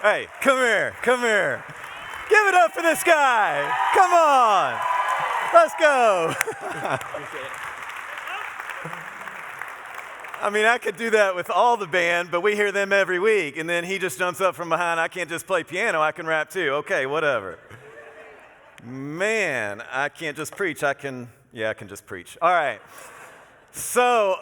Hey, come here, come here. Give it up for this guy. Come on. Let's go. I mean, I could do that with all the band, but we hear them every week, and then he just jumps up from behind. I can't just play piano, I can rap too. Okay, whatever. Man, I can't just preach. I can just preach. All right. So,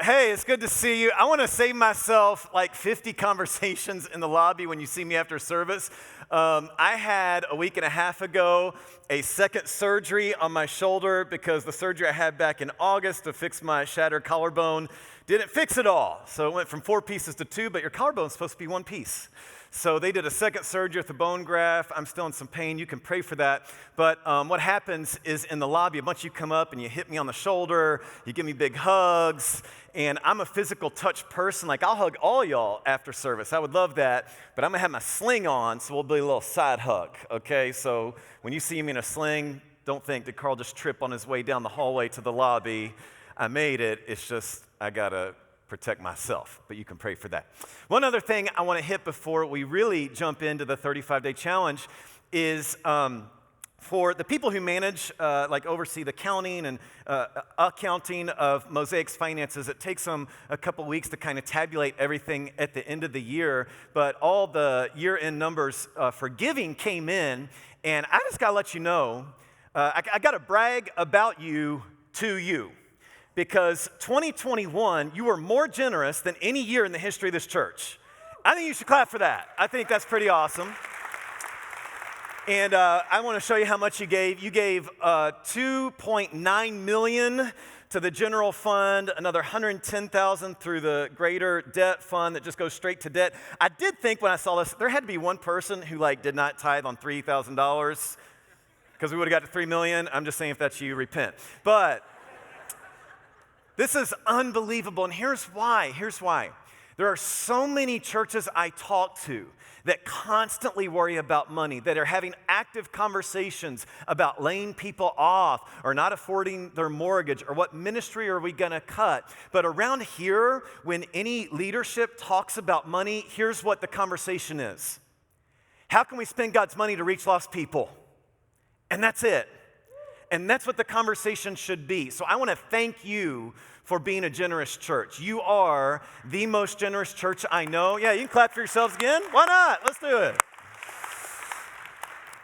hey, it's good to see you. I want to save myself like 50 conversations in the lobby when you see me after service. I had a week and a half ago a second surgery on my shoulder because the surgery I had back in August to fix my shattered collarbone didn't fix it all. So it went from 4 pieces to 2, but your collarbone's supposed to be 1 piece. So they did a second surgery with the bone graft. I'm still in some pain. You can pray for that. But what happens is in the lobby, a bunch of you come up and you hit me on the shoulder. You give me big hugs. And I'm a physical touch person. Like, I'll hug all y'all after service. I would love that. But I'm going to have my sling on, so we'll do a little side hug, okay? So when you see me in a sling, don't think, did Carl just trip on his way down the hallway to the lobby? I made it. It's just I got to protect myself, but you can pray for that. One other thing I want to hit before we really jump into the 35-day challenge is for the people who manage, oversee the counting and accounting of Mosaic's finances. It takes them a couple weeks to kind of tabulate everything at the end of the year, but all the year-end numbers for giving came in, and I just got to let you know, I got to brag about you to you. Because 2021, you were more generous than any year in the history of this church. I think you should clap for that. I think that's pretty awesome. And I want to show you how much you gave. You gave $2.9 million to the general fund, another $110,000 through the greater debt fund that just goes straight to debt. I did think when I saw this, there had to be one person who did not tithe on $3,000 because we would have got to $3 million. I'm just saying, if that's you, repent. But this is unbelievable, and here's why. There are so many churches I talk to that constantly worry about money, that are having active conversations about laying people off or not affording their mortgage or what ministry are we going to cut. But around here, when any leadership talks about money, here's what the conversation is. How can we spend God's money to reach lost people? And that's it. And that's what the conversation should be. So I want to thank you for being a generous church. You are the most generous church I know. Yeah, you can clap for yourselves again. Why not? Let's do it.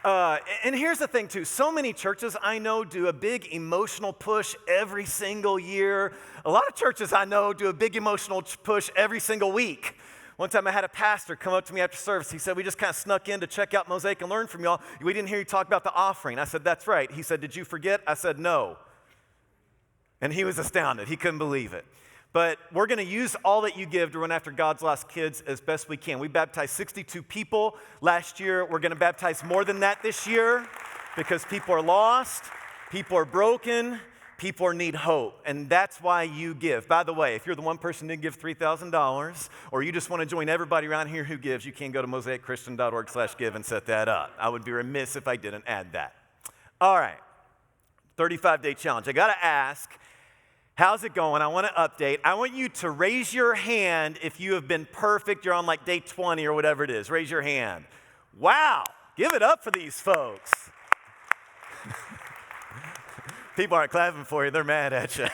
And here's the thing, too. So many churches I know do a big emotional push every single year. A lot of churches I know do a big emotional push every single week. One time I had a pastor come up to me after service. He said, we just kind of snuck in to check out Mosaic and learn from y'all. We didn't hear you talk about the offering. I said, that's right. He said, did you forget? I said, no. And he was astounded. He couldn't believe it. But we're going to use all that you give to run after God's lost kids as best we can. We baptized 62 people last year. We're going to baptize more than that this year because people are lost, people are broken, people need hope, and that's why you give. By the way, if you're the one person who didn't give $3,000, or you just want to join everybody around here who gives, you can go to mosaicchristian.org/give and set that up. I would be remiss if I didn't add that. All right, 35-day challenge. I got to ask, how's it going? I want to update. I want you to raise your hand if you have been perfect. You're on day 20 or whatever it is. Raise your hand. Wow, give it up for these folks. People aren't clapping for you. They're mad at you.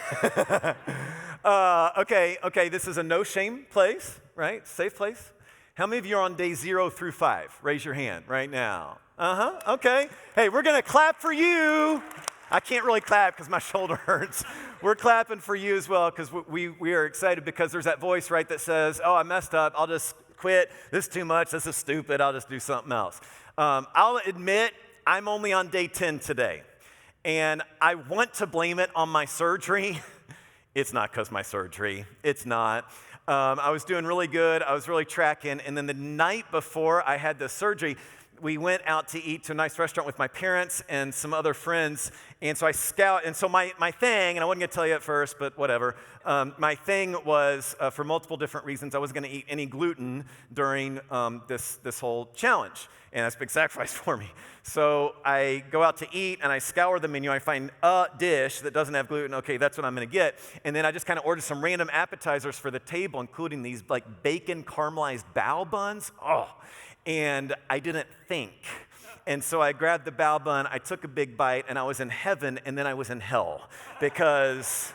Okay, this is a no-shame place, right? Safe place. How many of you are on day 0 through 5? Raise your hand right now. Okay. Hey, we're going to clap for you. I can't really clap because my shoulder hurts. We're clapping for you as well because we are excited because there's that voice, right, that says, oh, I messed up. I'll just quit. This is too much. This is stupid. I'll just do something else. I'll admit I'm only on day 10 today. And I want to blame it on my surgery. It's not because my surgery. It's not. I was doing really good. I was really tracking. And then the night before I had the surgery, we went out to eat to a nice restaurant with my parents and some other friends. And so I scout. And so my thing, and I wasn't going to tell you at first, but whatever. My thing was, for multiple different reasons, I wasn't going to eat any gluten during this whole challenge. And that's a big sacrifice for me. So I go out to eat, and I scour the menu. I find a dish that doesn't have gluten. Okay, that's what I'm going to get. And then I just kind of order some random appetizers for the table, including these bacon caramelized bao buns. Oh, and I didn't think. And so I grabbed the bao bun, I took a big bite, and I was in heaven, and then I was in hell. Because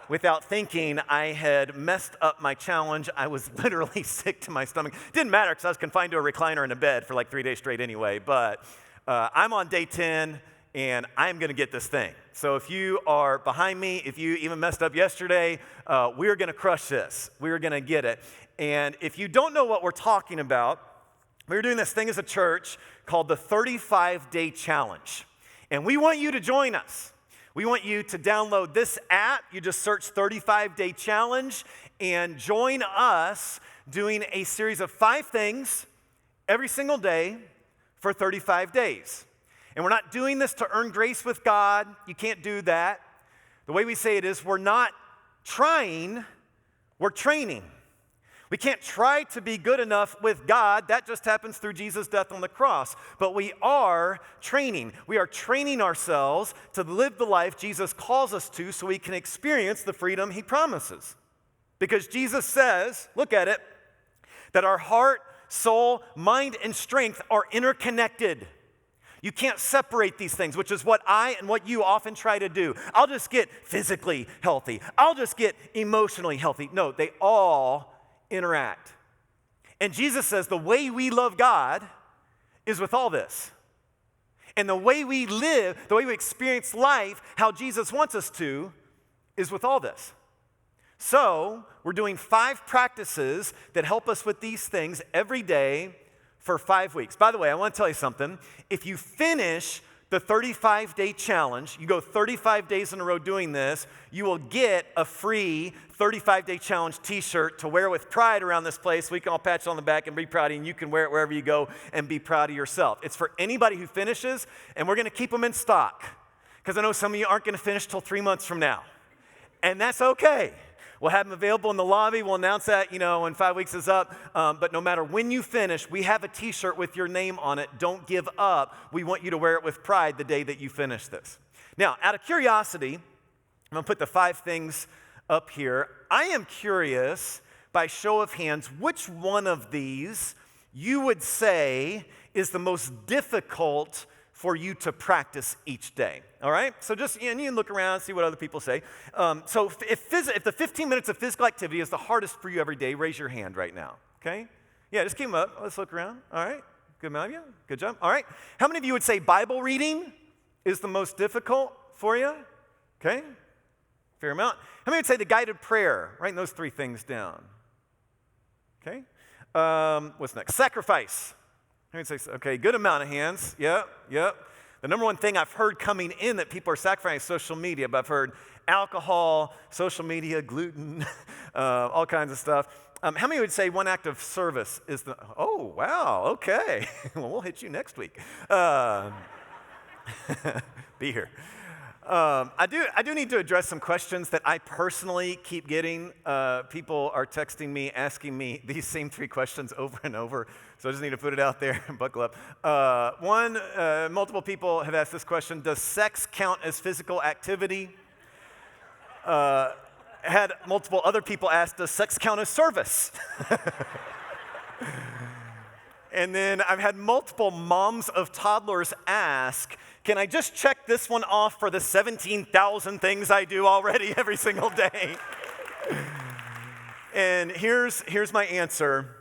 without thinking, I had messed up my challenge. I was literally sick to my stomach. Didn't matter, because I was confined to a recliner in a bed for like 3 days straight anyway. But I'm on day 10, and I'm going to get this thing. So if you are behind me, if you even messed up yesterday, we're going to crush this. We're going to get it. And if you don't know what we're talking about, we're doing this thing as a church called the 35-Day Challenge. And we want you to join us. We want you to download this app. You just search 35-Day Challenge and join us doing a series of 5 things every single day for 35 days. And we're not doing this to earn grace with God. You can't do that. The way we say it is we're not trying, we're training. We can't try to be good enough with God. That just happens through Jesus' death on the cross. But we are training. We are training ourselves to live the life Jesus calls us to so we can experience the freedom he promises. Because Jesus says, look at it, that our heart, soul, mind, and strength are interconnected. You can't separate these things, which is what I and what you often try to do. I'll just get physically healthy. I'll just get emotionally healthy. No, they all interact. And Jesus says the way we love God is with all this. And the way we live, the way we experience life, how Jesus wants us to, is with all this. So, we're doing 5 practices that help us with these things every day for 5 weeks. By the way, I want to tell you something. If you finish the 35-day challenge, you go 35 days in a row doing this, you will get a free 35-day challenge t-shirt to wear with pride around this place. We can all pat you on the back and be proud of you, and you can wear it wherever you go and be proud of yourself. It's for anybody who finishes, and we're going to keep them in stock because I know some of you aren't going to finish till 3 months from now, and that's okay. We'll have them available in the lobby. We'll announce that, when 5 weeks is up. But no matter when you finish, we have a t-shirt with your name on it. Don't give up. We want you to wear it with pride the day that you finish this. Now, out of curiosity, I'm going to put the 5 things up here. I am curious, by show of hands, which one of these you would say is the most difficult for you to practice each day, all right? So just, and you can look around and see what other people say. So if the 15 minutes of physical activity is the hardest for you every day, raise your hand right now, okay? Yeah, just keep them up. Let's look around, all right? Good amount of you, good job, all right. How many of you would say Bible reading is the most difficult for you? Okay, fair amount. How many would say the guided prayer? Writing those 3 things down, okay? What's next? Sacrifice. Okay, good amount of hands. Yep. The number one thing I've heard coming in that people are sacrificing is social media, but I've heard alcohol, social media, gluten, all kinds of stuff. How many would say one act of service is the, oh, wow, okay. Well, we'll hit you next week. Be here. I do need to address some questions that I personally keep getting. People are texting me, asking me these same 3 questions over and over, so I just need to put it out there and buckle up. Multiple people have asked this question: does sex count as physical activity? Had multiple other people ask, does sex count as service? And then I've had multiple moms of toddlers ask, can I just check this one off for the 17,000 things I do already every single day? And here's my answer.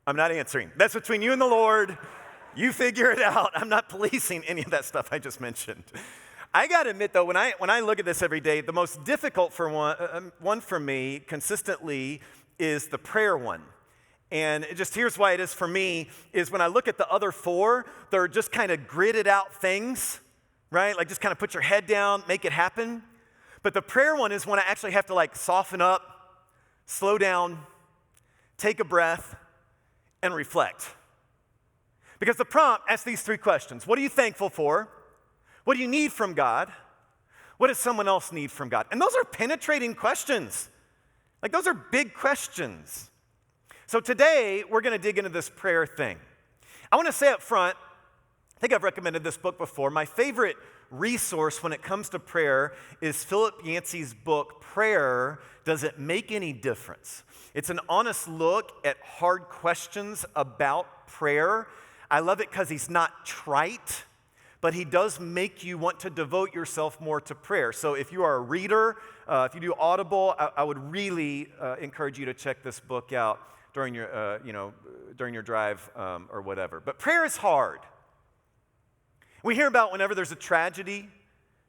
I'm not answering. That's between you and the Lord. You figure it out. I'm not policing any of that stuff I just mentioned. I got to admit, though, when I look at this every day, the most difficult for one for me consistently is the prayer one. And here's why it is for me, is when I look at the other 4, they're just kind of gridded out things, right? Like just kind of put your head down, make it happen. But the prayer one is when I actually have to soften up, slow down, take a breath, and reflect. Because the prompt asks these 3 questions. What are you thankful for? What do you need from God? What does someone else need from God? And those are penetrating questions. Those are big questions. So today, we're going to dig into this prayer thing. I want to say up front, I think I've recommended this book before. My favorite resource when it comes to prayer is Philip Yancey's book, Prayer, Does It Make Any Difference? It's an honest look at hard questions about prayer. I love it because he's not trite, but he does make you want to devote yourself more to prayer. So if you are a reader, if you do Audible, I would really encourage you to check this book out during your drive or whatever. But prayer is hard. We hear about whenever there's a tragedy,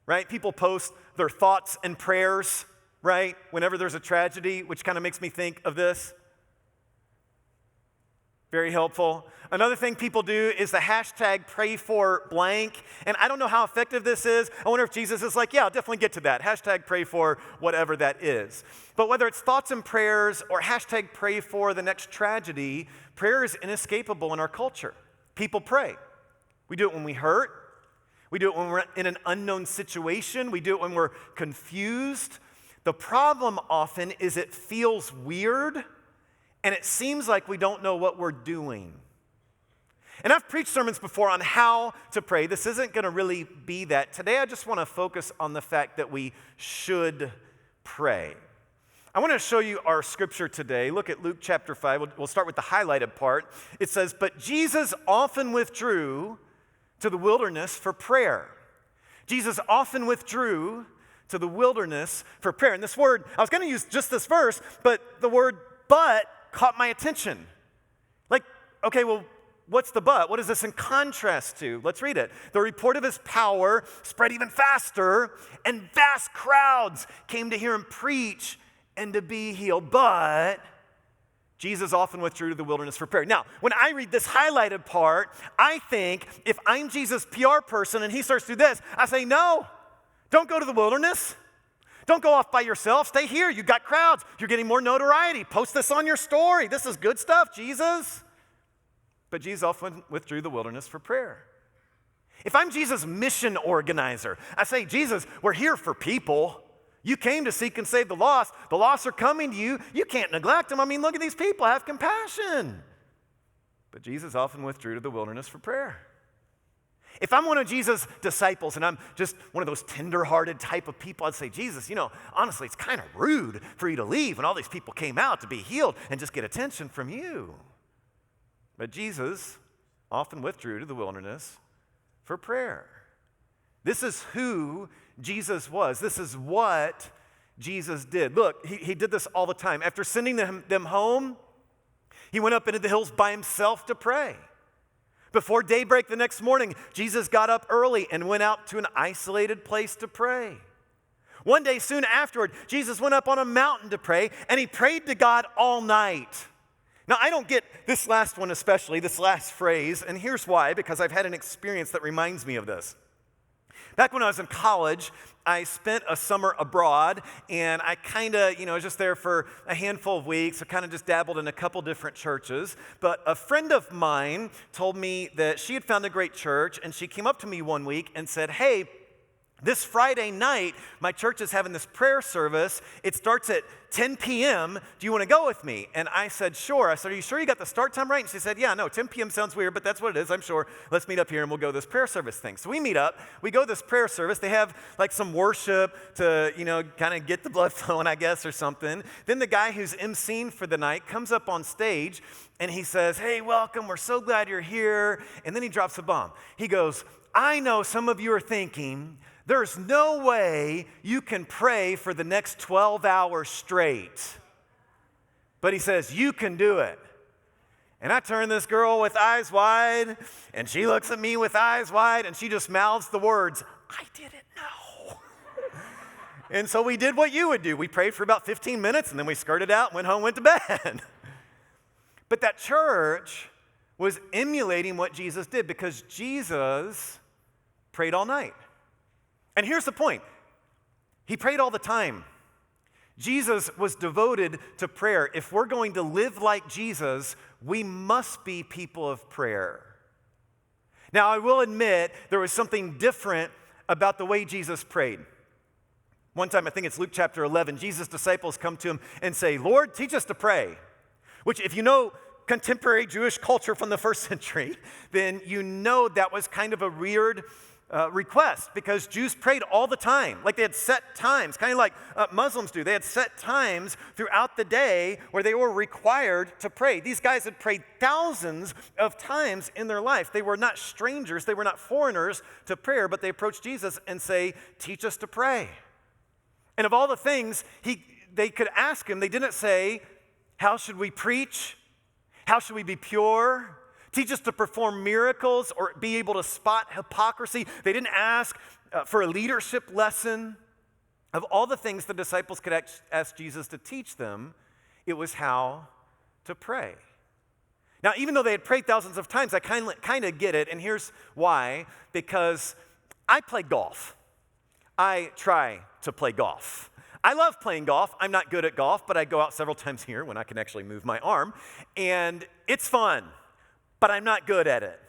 right? People post their thoughts and prayers, right? Whenever there's a tragedy, which kind of makes me think of this. Very helpful. Another thing people do is the hashtag pray for blank. And I don't know how effective this is. I wonder if Jesus is like, yeah, I'll definitely get to that. Hashtag pray for whatever that is. But whether it's thoughts and prayers or hashtag pray for the next tragedy, prayer is inescapable in our culture. People pray. We do it when we hurt. We do it when we're in an unknown situation. We do it when we're confused. The problem often is it feels weird. And it seems like we don't know what we're doing. And I've preached sermons before on how to pray. This isn't going to really be that. Today I just want to focus on the fact that we should pray. I want to show you our scripture today. Look at Luke chapter 5. We'll start with the highlighted part. It says, "But Jesus often withdrew to the wilderness for prayer." Jesus often withdrew to the wilderness for prayer. And this word, I was going to use just this verse, but the word "but" caught my attention. Like, okay, well, what's the but? What is this in contrast to? Let's read it. "The report of his power spread even faster, and vast crowds came to hear him preach and to be healed. But Jesus often withdrew to the wilderness for prayer." Now, when I read this highlighted part, I think if I'm Jesus' PR person and he starts to do this, I say, no, don't go to the wilderness. Don't go off by yourself. Stay here. You got crowds. You're getting more notoriety. Post this on your story. This is good stuff, Jesus. But Jesus often withdrew the wilderness for prayer. If I'm Jesus' mission organizer, I say, Jesus, we're here for people. You came to seek and save the lost. The lost are coming to you. You can't neglect them. I mean, look at these people. Have compassion. But Jesus often withdrew to the wilderness for prayer. If I'm one of Jesus' disciples and I'm just one of those tender-hearted type of people, I'd say, Jesus, honestly, it's kind of rude for you to leave when all these people came out to be healed and just get attention from you. But Jesus often withdrew to the wilderness for prayer. This is who Jesus was. This is what Jesus did. Look, he did this all the time. After sending them home, he went up into the hills by himself to pray. Before daybreak the next morning, Jesus got up early and went out to an isolated place to pray. One day soon afterward, Jesus went up on a mountain to pray, and he prayed to God all night. Now, I don't get this last one especially, this last phrase, and here's why, because I've had an experience that reminds me of this. Back when I was in college, I spent a summer abroad, and I kind of, was just there for a handful of weeks. I kind of just dabbled in a couple different churches. But a friend of mine told me that she had found a great church, and she came up to me one week and said, "Hey, this Friday night, my church is having this prayer service. It starts at 10 p.m. Do you want to go with me?" And I said, sure. I said, "Are you sure you got the start time right?" And she said, "Yeah, no, 10 p.m. sounds weird, but that's what it is, I'm sure. Let's meet up here and we'll go to this prayer service thing." So we meet up. We go to this prayer service. They have like some worship to, kind of get the blood flowing, I guess, or something. Then the guy who's emceeing for the night comes up on stage and he says, "Hey, welcome. We're so glad you're here." And then he drops a bomb. He goes, "I know some of you are thinking, there's no way you can pray for the next 12 hours straight." But he says, "You can do it." And I turn this girl with eyes wide, and she looks at me with eyes wide, and she just mouths the words, "I didn't know." And so we did what you would do. We prayed for about 15 minutes, and then we skirted out, went home, went to bed. But that church was emulating what Jesus did because Jesus prayed all night. And here's the point. He prayed all the time. Jesus was devoted to prayer. If we're going to live like Jesus, we must be people of prayer. Now, I will admit there was something different about the way Jesus prayed. One time, I think it's Luke chapter 11, Jesus' disciples come to him and say, "Lord, teach us to pray." Which, if you know contemporary Jewish culture from the first century, then you know that was kind of a weird request because Jews prayed all the time. Like they had set times, kind of like Muslims do. They had set times throughout the day where they were required to pray. These guys had prayed thousands of times in their life. They were not strangers. They were not foreigners to prayer, but they approached Jesus and say, teach us to pray. And of all the things they could ask him, they didn't say, how should we preach? How should we be pure? Teach us to perform miracles or be able to spot hypocrisy. They didn't ask for a leadership lesson. Of all the things the disciples could ask Jesus to teach them, it was how to pray. Now, even though they had prayed thousands of times, I kind of get it, and here's why. Because I play golf. I try to play golf. I love playing golf. I'm not good at golf, but I go out several times a year when I can actually move my arm, and it's fun. But I'm not good at it.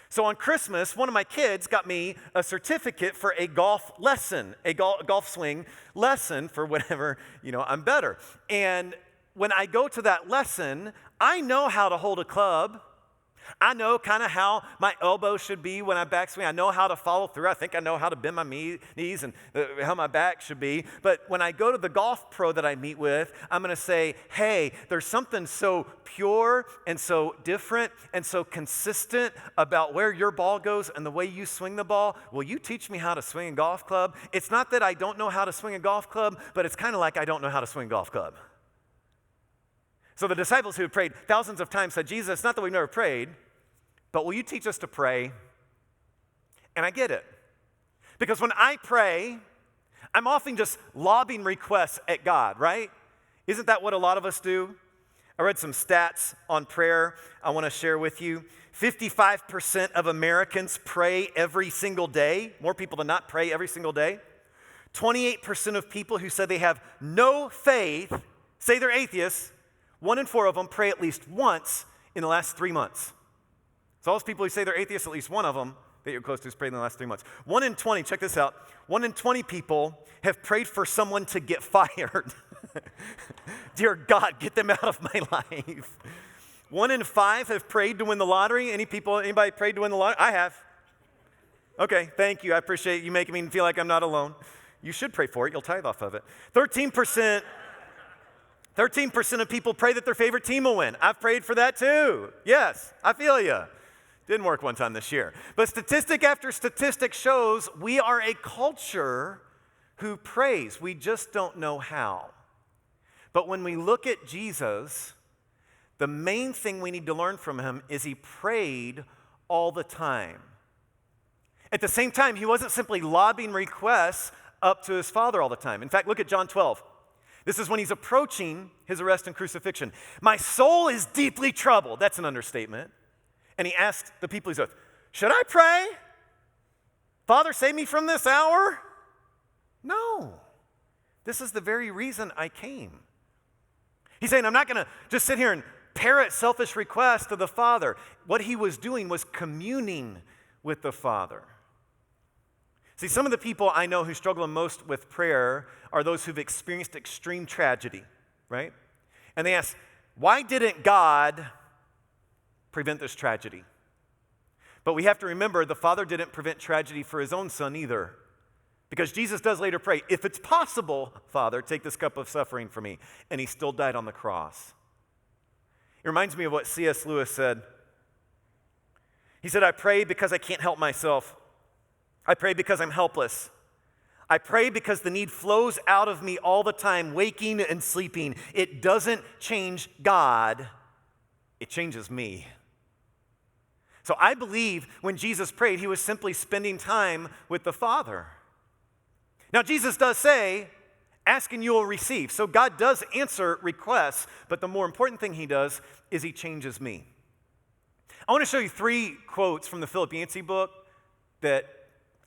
So on Christmas, one of my kids got me a certificate for a golf lesson, a golf swing lesson for whenever, I'm better. And when I go to that lesson, I know how to hold a club. I know kind of how my elbow should be when I backswing. I know how to follow through. I think I know how to bend my knees and how my back should be. But when I go to the golf pro that I meet with, I'm going to say, hey, there's something so pure and so different and so consistent about where your ball goes and the way you swing the ball. Will you teach me how to swing a golf club? It's not that I don't know how to swing a golf club, but it's kind of like I don't know how to swing a golf club. So the disciples who had prayed thousands of times said, Jesus, not that we've never prayed, but will you teach us to pray? And I get it. Because when I pray, I'm often just lobbing requests at God, right? Isn't that what a lot of us do? I read some stats on prayer I want to share with you. 55% of Americans pray every single day. More people than not pray every single day. 28% of people who said they have no faith, say they're atheists. 1 in 4 of them pray at least once in the last 3 months. So all those people who say they're atheists, at least one of them that you're close to has prayed in the last 3 months. 1 in 20, check this out. 1 in 20 people have prayed for someone to get fired. Dear God, get them out of my life. 1 in 5 have prayed to win the lottery. Anybody prayed to win the lottery? I have. Okay, thank you. I appreciate you making me feel like I'm not alone. You should pray for it. You'll tithe off of it. 13% of people pray that their favorite team will win. I've prayed for that too. Yes, I feel you. Didn't work one time this year. But statistic after statistic shows we are a culture who prays. We just don't know how. But when we look at Jesus, the main thing we need to learn from him is he prayed all the time. At the same time, he wasn't simply lobbing requests up to his Father all the time. In fact, look at John 12. This is when he's approaching his arrest and crucifixion. My soul is deeply troubled. That's an understatement. And he asked the people he's with, should I pray? Father, save me from this hour? No. This is the very reason I came. He's saying, I'm not going to just sit here and parrot selfish requests to the Father. What he was doing was communing with the Father. See, some of the people I know who struggle most with prayer are those who've experienced extreme tragedy, right? And they ask, why didn't God prevent this tragedy? But we have to remember the Father didn't prevent tragedy for his own Son either. Because Jesus does later pray, if it's possible, Father, take this cup of suffering from me. And he still died on the cross. It reminds me of what C.S. Lewis said. He said, I pray because I can't help myself. I pray because I'm helpless. I pray because the need flows out of me all the time, waking and sleeping. It doesn't change God, it changes me. So I believe when Jesus prayed, he was simply spending time with the Father. Now, Jesus does say, ask and you will receive. So God does answer requests, but the more important thing he does is he changes me. I want to show you 3 quotes from the Philip Yancey book that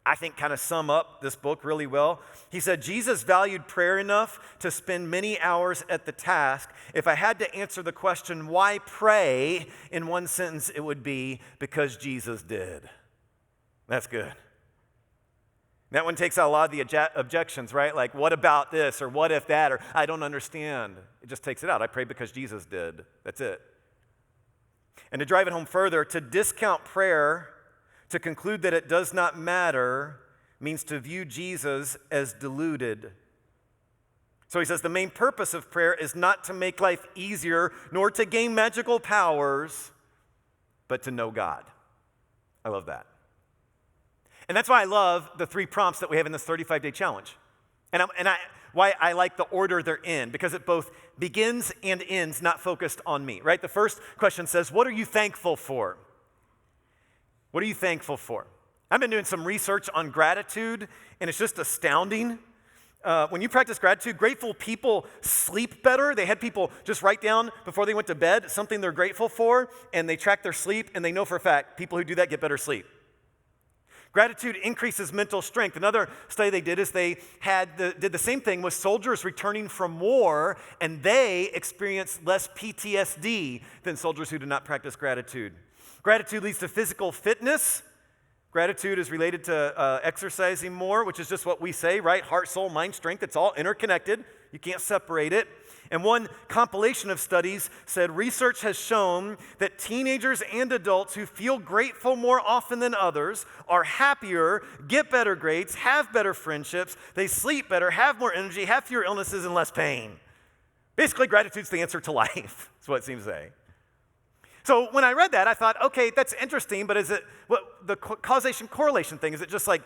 I think kind of sum up this book really well. He said, Jesus valued prayer enough to spend many hours at the task. If I had to answer the question, why pray, in one sentence, it would be, because Jesus did. That's good. That one takes out a lot of the objections, right? Like, what about this, or what if that, or I don't understand. It just takes it out. I pray because Jesus did. That's it. And to drive it home further, to discount prayer, To conclude that it does not matter means to view Jesus as deluded. So he says the main purpose of prayer is not to make life easier, nor to gain magical powers, but to know God. I love that. And that's why I love the 3 prompts that we have in this 35-day challenge. Why I like the order they're in, because it both begins and ends not focused on me, right? The first question says, what are you thankful for? What are you thankful for? I've been doing some research on gratitude, and it's just astounding. When you practice gratitude, grateful people sleep better. They had people just write down before they went to bed something they're grateful for, and they track their sleep, and they know for a fact people who do that get better sleep. Gratitude increases mental strength. Another study they did is they did the same thing with soldiers returning from war, and they experienced less PTSD than soldiers who did not practice gratitude. Gratitude leads to physical fitness. Gratitude is related to exercising more, which is just what we say, right? Heart, soul, mind, strength. It's all interconnected. You can't separate it. And one compilation of studies said research has shown that teenagers and adults who feel grateful more often than others are happier, get better grades, have better friendships, they sleep better, have more energy, have fewer illnesses, and less pain. Basically, gratitude's the answer to life. That's what it seems to say. So when I read that, I thought, okay, that's interesting, but is it what the causation correlation thing? Is it just like,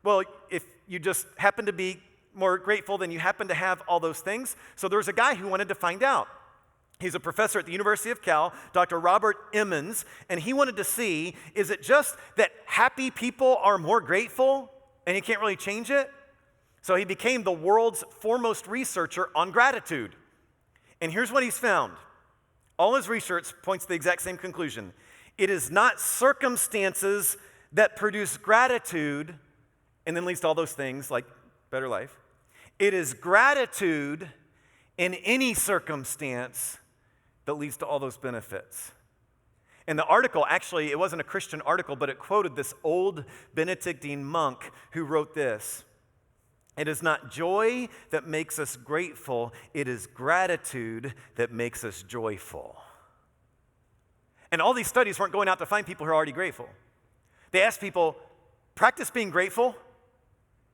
well, if you just happen to be more grateful than you happen to have all those things? So there was a guy who wanted to find out. He's a professor at the University of Cal, Dr. Robert Emmons, and he wanted to see, is it just that happy people are more grateful and you can't really change it? So he became the world's foremost researcher on gratitude. And here's what he's found. All his research points to the exact same conclusion. It is not circumstances that produce gratitude and then leads to all those things like better life. It is gratitude in any circumstance that leads to all those benefits. And the article, actually, it wasn't a Christian article, but it quoted this old Benedictine monk who wrote this. It is not joy that makes us grateful, it is gratitude that makes us joyful. And all these studies weren't going out to find people who are already grateful. They asked people, practice being grateful,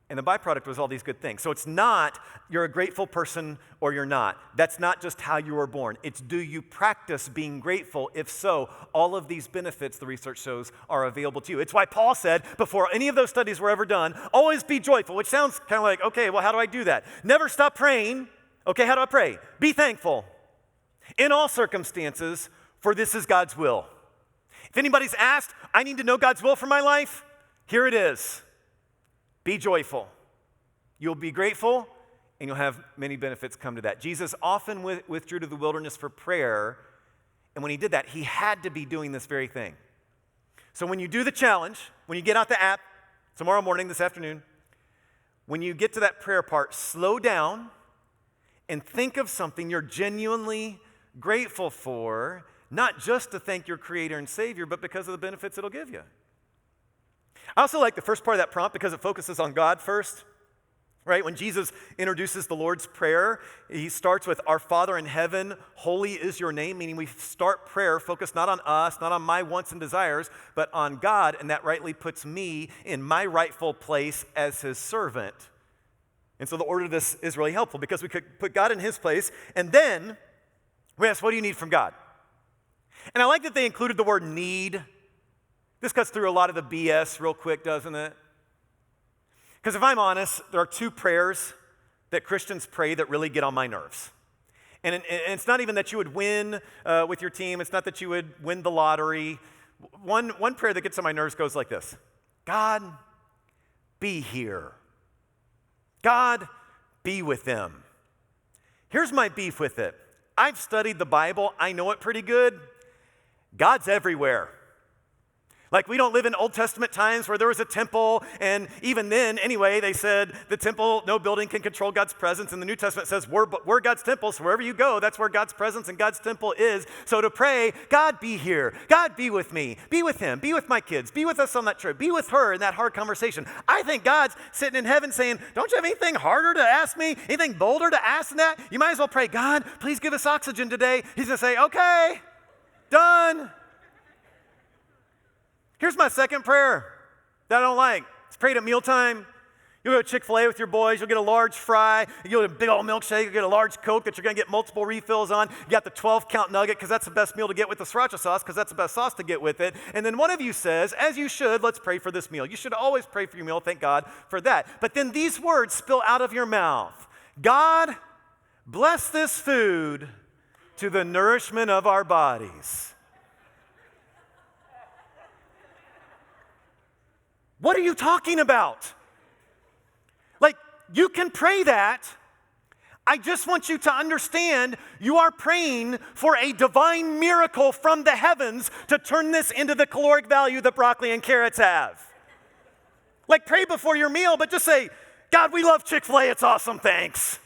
and the byproduct was all these good things. So it's not you're a grateful person or you're not. That's not just how you were born. It's do you practice being grateful? If so, all of these benefits, the research shows, are available to you. It's why Paul said, before any of those studies were ever done, always be joyful, which sounds kind of like, okay, well, how do I do that? Never stop praying. Okay, how do I pray? Be thankful in all circumstances, for this is God's will. If anybody's asked, I need to know God's will for my life, here it is. Be joyful. You'll be grateful, and you'll have many benefits come to that. Jesus often withdrew to the wilderness for prayer, and when he did that, he had to be doing this very thing. So when you do the challenge, when you get out the app tomorrow morning, this afternoon, when you get to that prayer part, slow down and think of something you're genuinely grateful for, not just to thank your Creator and Savior, but because of the benefits it'll give you. I also like the first part of that prompt because it focuses on God first, right? When Jesus introduces the Lord's Prayer, he starts with, Our Father in heaven, holy is your name, meaning we start prayer focused not on us, not on my wants and desires, but on God, and that rightly puts me in my rightful place as his servant. And so the order of this is really helpful because we could put God in his place, and then we ask, what do you need from God? And I like that they included the word need. This cuts through a lot of the BS real quick, doesn't it? Because if I'm honest, there are 2 prayers that Christians pray that really get on my nerves. And it's not even that you would win with your team. It's not that you would win the lottery. One prayer that gets on my nerves goes like this. God, be here. God, be with them. Here's my beef with it. I've studied the Bible. I know it pretty good. God's everywhere. Like, we don't live in Old Testament times where there was a temple, and even then, anyway, they said the temple, no building can control God's presence, and the New Testament says we're God's temple, so wherever you go, that's where God's presence and God's temple is. So to pray, God be here, God be with me, be with him, be with my kids, be with us on that trip, be with her in that hard conversation. I think God's sitting in heaven saying, don't you have anything harder to ask me, anything bolder to ask than that? You might as well pray, God, please give us oxygen today. He's going to say, okay, done. Here's my second prayer that I don't like. It's prayed at mealtime. You'll go to Chick-fil-A with your boys. You'll get a large fry. You'll get a big old milkshake. You'll get a large Coke that you're going to get multiple refills on. You got the 12-count nugget because that's the best meal to get with the sriracha sauce because that's the best sauce to get with it. And then one of you says, as you should, let's pray for this meal. You should always pray for your meal. Thank God for that. But then these words spill out of your mouth. God, bless this food to the nourishment of our bodies. What are you talking about? Like, you can pray that. I just want you to understand you are praying for a divine miracle from the heavens to turn this into the caloric value that broccoli and carrots have. Like, pray before your meal, but just say, God, we love Chick-fil-A. It's awesome. Thanks.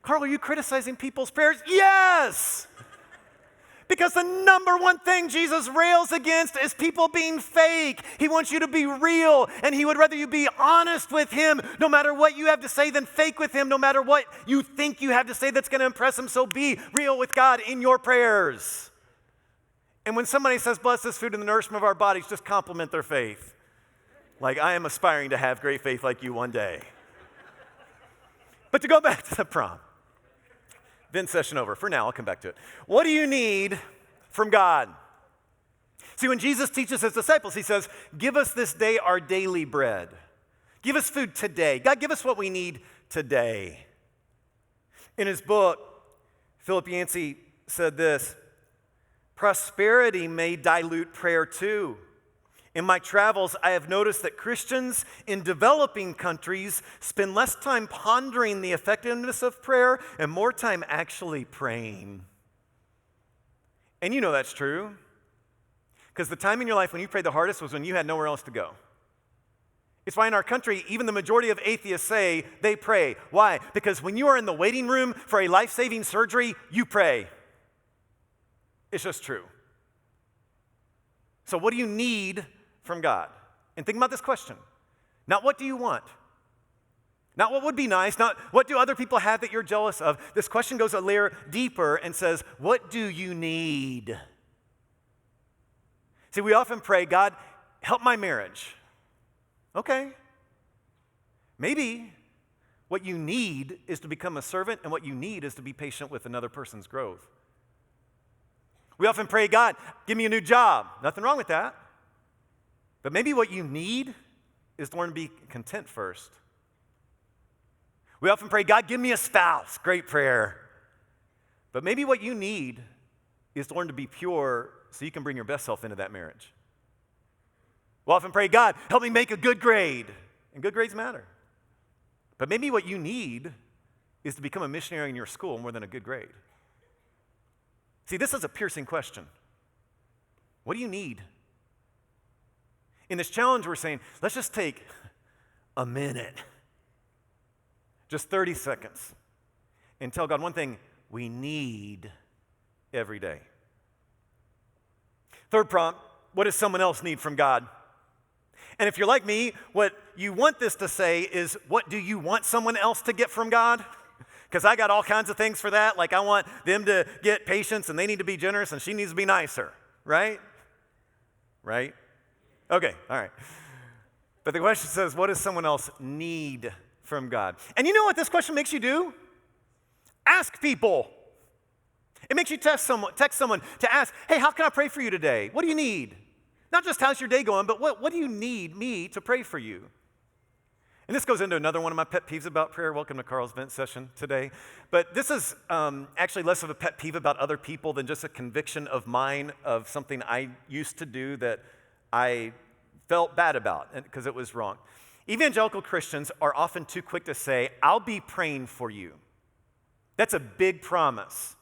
Carl, are you criticizing people's prayers? Yes. Because the number one thing Jesus rails against is people being fake. He wants you to be real, and he would rather you be honest with him no matter what you have to say than fake with him no matter what you think you have to say that's going to impress him. So be real with God in your prayers. And when somebody says, bless this food and the nourishment of our bodies, just compliment their faith. Like, I am aspiring to have great faith like you one day. But to go back to the prompt. Then session over. For now, I'll come back to it. What do you need from God? See, when Jesus teaches his disciples, he says, give us this day our daily bread. Give us food today. God, give us what we need today. In his book, Philip Yancey said this, prosperity may dilute prayer too. In my travels, I have noticed that Christians in developing countries spend less time pondering the effectiveness of prayer and more time actually praying. And you know that's true. Because the time in your life when you prayed the hardest was when you had nowhere else to go. It's why in our country, even the majority of atheists say they pray. Why? Because when you are in the waiting room for a life-saving surgery, you pray. It's just true. So what do you need from God? And think about this question. Not what do you want? Not what would be nice, not what do other people have that you're jealous of. This question goes a layer deeper and says, what do you need? See, we often pray, God, help my marriage. Okay. Maybe what you need is to become a servant, and what you need is to be patient with another person's growth. We often pray, God, give me a new job. Nothing wrong with that. But maybe what you need is to learn to be content first. We often pray, God, give me a spouse. Great prayer. But maybe what you need is to learn to be pure so you can bring your best self into that marriage. We often pray, God, help me make a good grade. And good grades matter. But maybe what you need is to become a missionary in your school more than a good grade. See, this is a piercing question. What do you need? In this challenge, we're saying, let's just take a minute, just 30 seconds, and tell God one thing we need every day. Third prompt, what does someone else need from God? And if you're like me, what you want this to say is, what do you want someone else to get from God? Because I got all kinds of things for that. Like I want them to get patience, and they need to be generous, and she needs to be nicer, right? Right? Okay, all right. But the question says, what does someone else need from God? And you know what this question makes you do? Ask people. It makes you text someone to ask, hey, how can I pray for you today? What do you need? Not just how's your day going, but what do you need me to pray for you? And this goes into another one of my pet peeves about prayer. Welcome to Carl's vent session today. But this is actually less of a pet peeve about other people than just a conviction of mine of something I used to do that I felt bad about because it was wrong. Evangelical Christians are often too quick to say, I'll be praying for you. That's a big promise.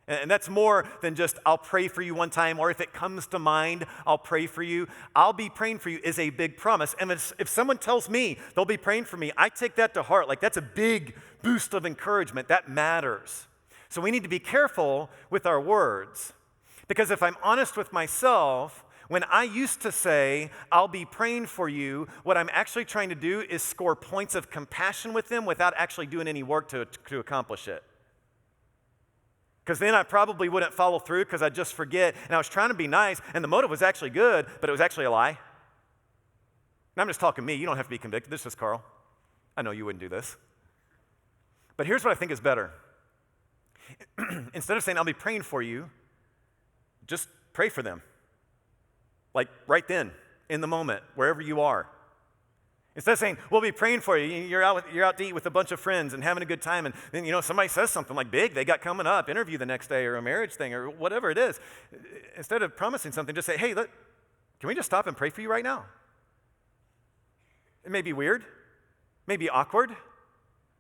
And that's more than just, I'll pray for you one time, or if it comes to mind, I'll pray for you. I'll be praying for you is a big promise. And if someone tells me they'll be praying for me, I take that to heart. Like, that's a big boost of encouragement. That matters. So we need to be careful with our words. Because if I'm honest with myself, when I used to say, I'll be praying for you, what I'm actually trying to do is score points of compassion with them without actually doing any work to accomplish it. Because then I probably wouldn't follow through because I'd just forget. And I was trying to be nice, and the motive was actually good, but it was actually a lie. And I'm just talking me. You don't have to be convicted. This is Carl. I know you wouldn't do this. But here's what I think is better. Instead of saying, I'll be praying for you, just pray for them. Like right then, in the moment, wherever you are. Instead of saying, we'll be praying for you, you're out to eat with a bunch of friends and having a good time, and then, somebody says something like big they got coming up, interview the next day, or a marriage thing, or whatever it is. Instead of promising something, just say, hey, look, can we just stop and pray for you right now? It may be weird, may be awkward,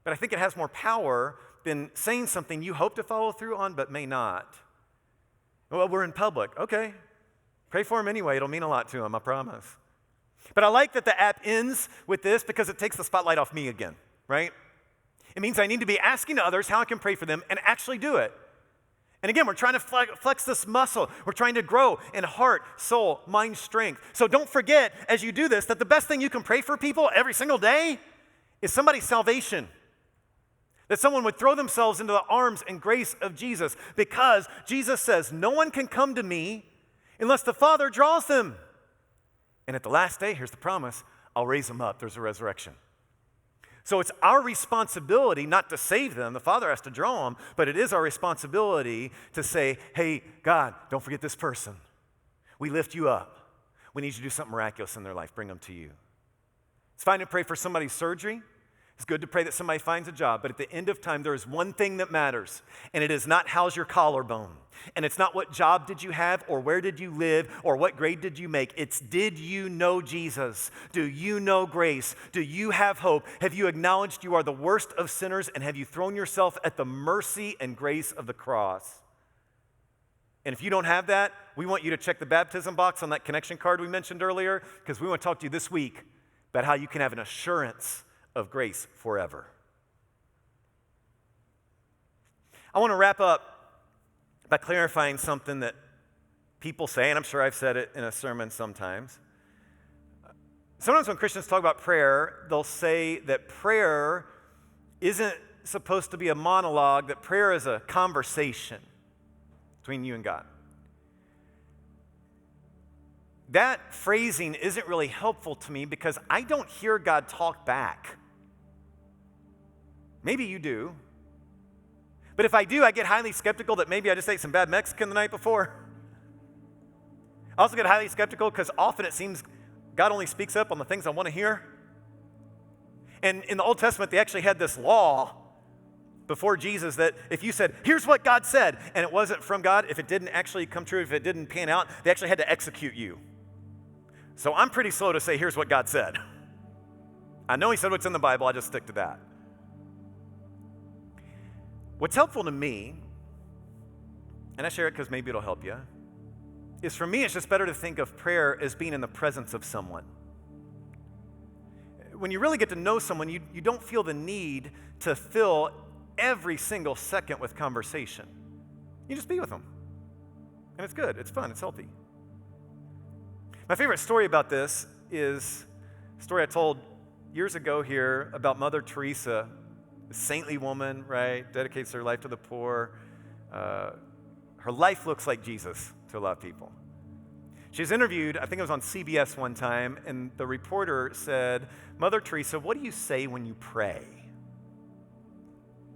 but I think it has more power than saying something you hope to follow through on, but may not. Well, we're in public. Okay, pray for him anyway. It'll mean a lot to him, I promise. But I like that the app ends with this because it takes the spotlight off me again, right? It means I need to be asking others how I can pray for them and actually do it. And again, we're trying to flex this muscle. We're trying to grow in heart, soul, mind, strength. So don't forget, as you do this, that the best thing you can pray for people every single day is somebody's salvation. That someone would throw themselves into the arms and grace of Jesus, because Jesus says, no one can come to me unless the Father draws them. And at the last day, here's the promise, I'll raise them up. There's a resurrection. So it's our responsibility not to save them. The Father has to draw them, but it is our responsibility to say, hey, God, don't forget this person. We lift you up. We need you to do something miraculous in their life. Bring them to you. It's fine to pray for somebody's surgery. It's good to pray that somebody finds a job, but at the end of time, there is one thing that matters, and it is not how's your collarbone, and it's not what job did you have, or where did you live, or what grade did you make. It's, did you know Jesus? Do you know grace? Do you have hope? Have you acknowledged you are the worst of sinners, and have you thrown yourself at the mercy and grace of the cross? And if you don't have that, we want you to check the baptism box on that connection card we mentioned earlier, because we want to talk to you this week about how you can have an assurance of grace forever. I want to wrap up by clarifying something that people say, and I'm sure I've said it in a sermon sometimes. Sometimes when Christians talk about prayer, they'll say that prayer isn't supposed to be a monologue, that prayer is a conversation between you and God. That phrasing isn't really helpful to me because I don't hear God talk back. Maybe you do. But if I do, I get highly skeptical that maybe I just ate some bad Mexican the night before. I also get highly skeptical because often it seems God only speaks up on the things I want to hear. And in the Old Testament, they actually had this law before Jesus that if you said, here's what God said, and it wasn't from God, if it didn't actually come true, if it didn't pan out, they actually had to execute you. So I'm pretty slow to say, here's what God said. I know he said what's in the Bible, I just stick to that. What's helpful to me, and I share it because maybe it'll help you, is for me it's just better to think of prayer as being in the presence of someone. When you really get to know someone, you don't feel the need to fill every single second with conversation. You just be with them. And it's good, it's fun, it's healthy. My favorite story about this is a story I told years ago here about Mother Teresa, a saintly woman, right? Dedicates her life to the poor. Her life looks like Jesus to a lot of people. She was interviewed, I think it was on CBS one time, and the reporter said, Mother Teresa, what do you say when you pray?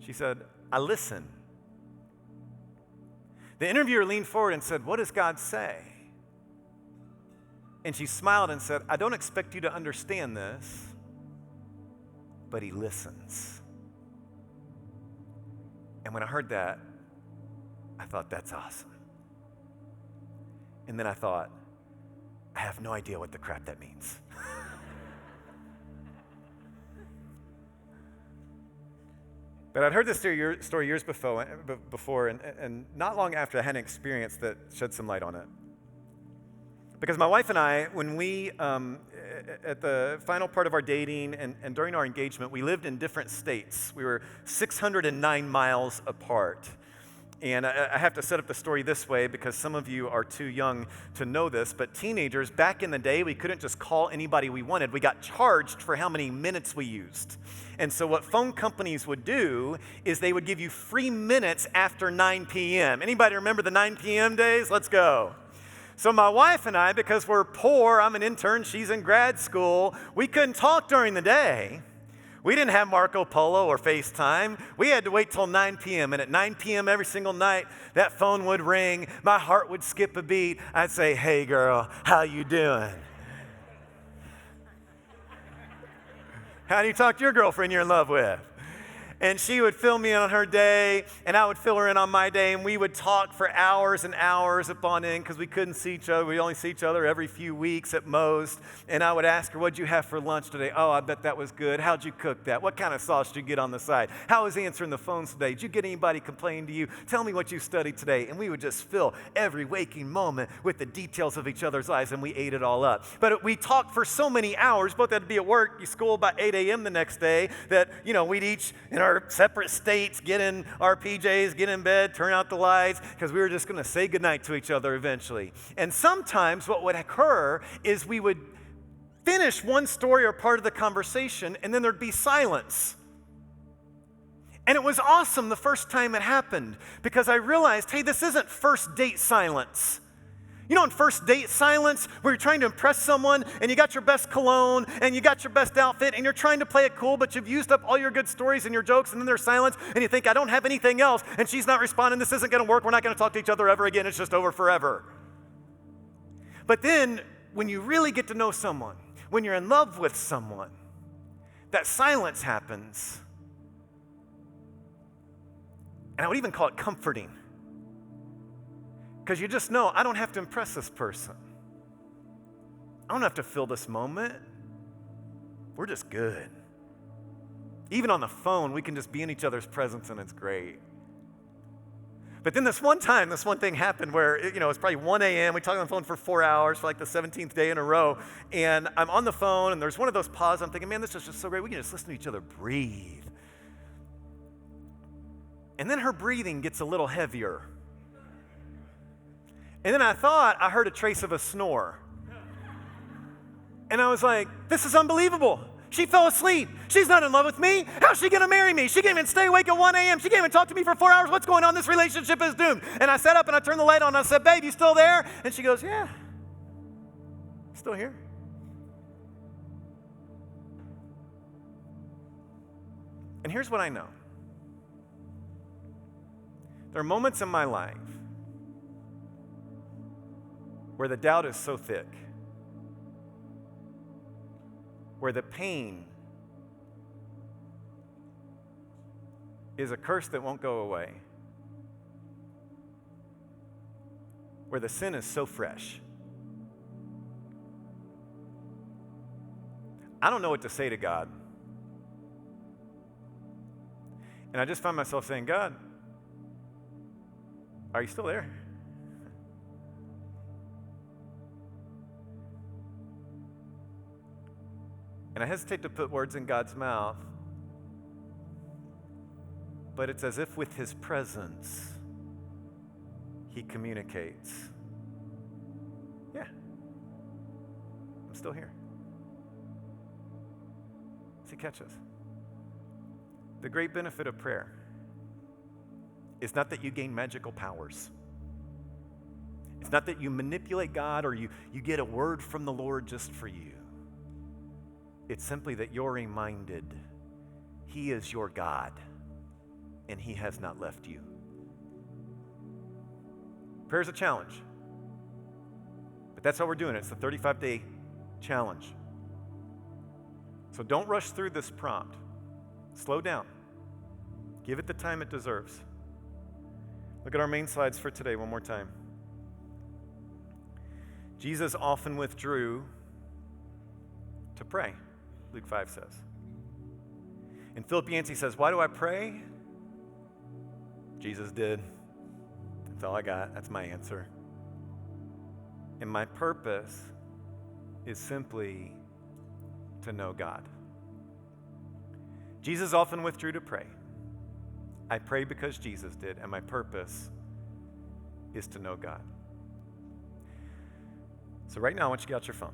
She said, I listen. The interviewer leaned forward and said, what does God say? And she smiled and said, I don't expect you to understand this, but he listens. And when I heard that, I thought, that's awesome. And then I thought, I have no idea what the crap that means. But I'd heard this story years before and not long after I had an experience that shed some light on it. Because my wife and I, when we, at the final part of our dating and during our engagement, we lived in different states. We were 609 miles apart. And I have to set up the story this way because some of you are too young to know this, but teenagers, back in the day, we couldn't just call anybody we wanted. We got charged for how many minutes we used. And so what phone companies would do is they would give you free minutes after 9 p.m. Anybody remember the 9 p.m. days? Let's go. So my wife and I, because we're poor, I'm an intern, she's in grad school, we couldn't talk during the day. We didn't have Marco Polo or FaceTime. We had to wait till 9 p.m. And at 9 p.m. every single night, that phone would ring. My heart would skip a beat. I'd say, hey, girl, how you doing? How do you talk to your girlfriend you're in love with? And she would fill me in on her day, and I would fill her in on my day, and we would talk for hours and hours upon end because we couldn't see each other. We only see each other every few weeks at most. And I would ask her, what'd you have for lunch today? Oh, I bet that was good. How'd you cook that? What kind of sauce did you get on the side? How was answering the phones today? Did you get anybody complaining to you? Tell me what you studied today. And we would just fill every waking moment with the details of each other's lives, and we ate it all up. But we talked for so many hours, both had to be at work, you school by 8 a.m. the next day, that, we'd each in our separate states, get in our PJs, get in bed, turn out the lights, because we were just going to say goodnight to each other eventually. And sometimes what would occur is we would finish one story or part of the conversation, and then there'd be silence. And it was awesome the first time it happened, because I realized, hey, this isn't first date silence. In first date silence, where you're trying to impress someone, and you got your best cologne, and you got your best outfit, and you're trying to play it cool, but you've used up all your good stories and your jokes, and then there's silence, and you think, I don't have anything else, and she's not responding, this isn't going to work, we're not going to talk to each other ever again, it's just over forever. But then, when you really get to know someone, when you're in love with someone, that silence happens, and I would even call it comforting. Because you just know, I don't have to impress this person. I don't have to fill this moment. We're just good. Even on the phone, we can just be in each other's presence, and it's great. But then this one thing happened where, it's probably 1 a.m. We talked on the phone for 4 hours for like the 17th day in a row. And I'm on the phone, and there's one of those pauses. I'm thinking, man, this is just so great. We can just listen to each other breathe. And then her breathing gets a little heavier. And then I thought I heard a trace of a snore. And I was like, this is unbelievable. She fell asleep. She's not in love with me. How's she going to marry me? She can't even stay awake at 1 a.m. She can't even talk to me for 4 hours. What's going on? This relationship is doomed. And I sat up and I turned the light on and I said, babe, you still there? And she goes, yeah, still here. And here's what I know. There are moments in my life where the doubt is so thick, where the pain is a curse that won't go away, where the sin is so fresh. I don't know what to say to God. And I just find myself saying, God, are you still there? And I hesitate to put words in God's mouth, but it's as if with his presence, he communicates. Yeah, I'm still here. See, catch this. The great benefit of prayer is not that you gain magical powers. It's not that you manipulate God or you get a word from the Lord just for you. It's simply that you're reminded he is your God and he has not left you. Prayer is a challenge, but that's how we're doing it. It's the 35-day challenge. So don't rush through this prompt. Slow down. Give it the time it deserves. Look at our main slides for today one more time. Jesus often withdrew to pray, Luke 5 says. And Philip Yancey says, why do I pray? Jesus did. That's all I got. That's my answer. And my purpose is simply to know God. Jesus often withdrew to pray. I pray because Jesus did, and my purpose is to know God. So right now, I want you to get out your phone.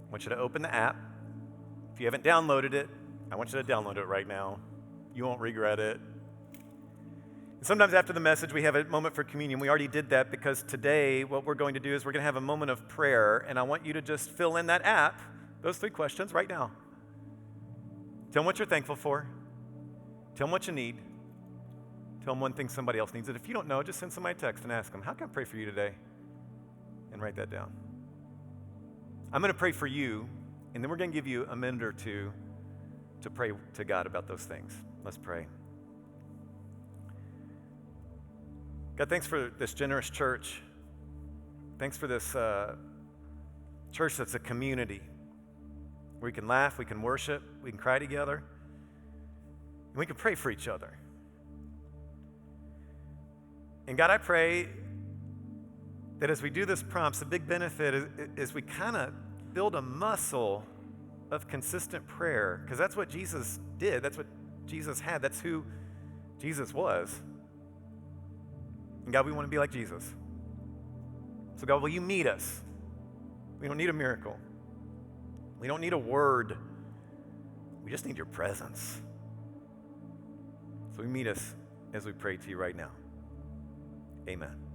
I want you to open the app. If you haven't downloaded it, I want you to download it right now. You won't regret it. And sometimes after the message, we have a moment for communion. We already did that because today what we're going to do is we're going to have a moment of prayer, and I want you to just fill in that app, those 3 questions right now. Tell them what you're thankful for. Tell them what you need. Tell them one thing somebody else needs. And if you don't know, just send somebody a text and ask them, how can I pray for you today? And write that down. I'm going to pray for you, and then we're going to give you a minute or two to pray to God about those things. Let's pray. God, thanks for this generous church. Thanks for this church that's a community where we can laugh, we can worship, we can cry together, and we can pray for each other. And God, I pray that as we do this prompts, the big benefit is we kind of build a muscle of consistent prayer, because that's what Jesus did. That's what Jesus had. That's who Jesus was. And God, we want to be like Jesus. So God, will you meet us? We don't need a miracle. We don't need a word. We just need your presence. So we meet us as we pray to you right now. Amen.